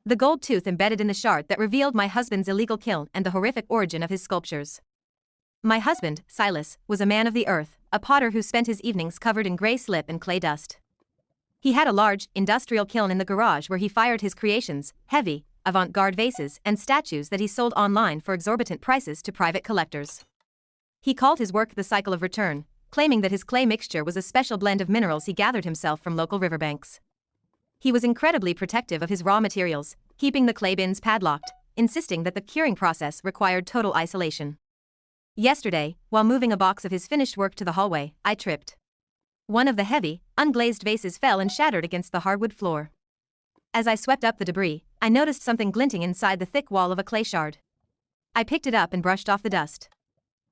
The gold tooth embedded in the shard that revealed my husband's illegal kill and the horrific origin of his sculptures. My husband, Silas, was a man of the earth, a potter who spent his evenings covered in grey slip and clay dust. He had a large, industrial kiln in the garage where he fired his creations, heavy, avant-garde vases and statues that he sold online for exorbitant prices to private collectors. He called his work the cycle of return, claiming that his clay mixture was a special blend of minerals he gathered himself from local riverbanks. He was incredibly protective of his raw materials, keeping the clay bins padlocked, insisting that the curing process required total isolation. Yesterday, while moving a box of his finished work to the hallway, I tripped. One of the heavy, unglazed vases fell and shattered against the hardwood floor. As I swept up the debris, I noticed something glinting inside the thick wall of a clay shard. I picked it up and brushed off the dust.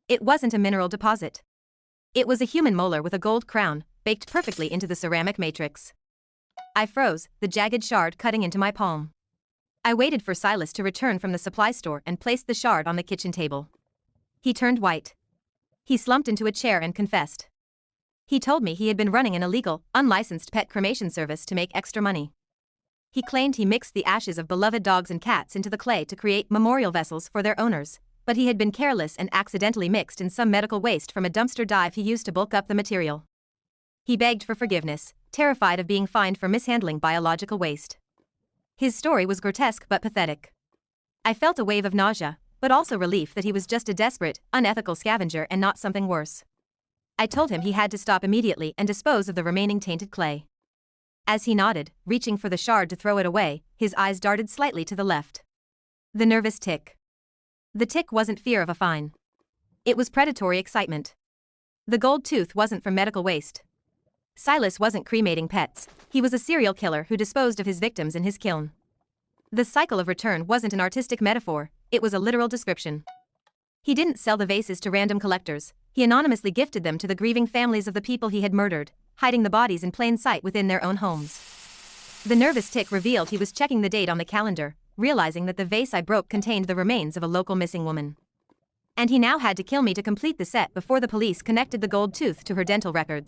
It wasn't a mineral deposit. It was a human molar with a gold crown, baked perfectly into the ceramic matrix. I froze, the jagged shard cutting into my palm. I waited for Silas to return from the supply store and placed the shard on the kitchen table. He turned white. He slumped into a chair and confessed. He told me he had been running an illegal, unlicensed pet cremation service to make extra money. He claimed he mixed the ashes of beloved dogs and cats into the clay to create memorial vessels for their owners, but he had been careless and accidentally mixed in some medical waste from a dumpster dive he used to bulk up the material. He begged for forgiveness, terrified of being fined for mishandling biological waste. His story was grotesque but pathetic. I felt a wave of nausea, but also relief that he was just a desperate, unethical scavenger and not something worse. I told him he had to stop immediately and dispose of the remaining tainted clay. As he nodded, reaching for the shard to throw it away, his eyes darted slightly to the left. The nervous tick. The tick wasn't fear of a fine. It was predatory excitement. The gold tooth wasn't from medical waste. Silas wasn't cremating pets, he was a serial killer who disposed of his victims in his kiln. The cycle of return wasn't an artistic metaphor, it was a literal description. He didn't sell the vases to random collectors, he anonymously gifted them to the grieving families of the people he had murdered, hiding the bodies in plain sight within their own homes. The nervous tick revealed he was checking the date on the calendar, realizing that the vase I broke contained the remains of a local missing woman. And he now had to kill me to complete the set before the police connected the gold tooth to her dental records.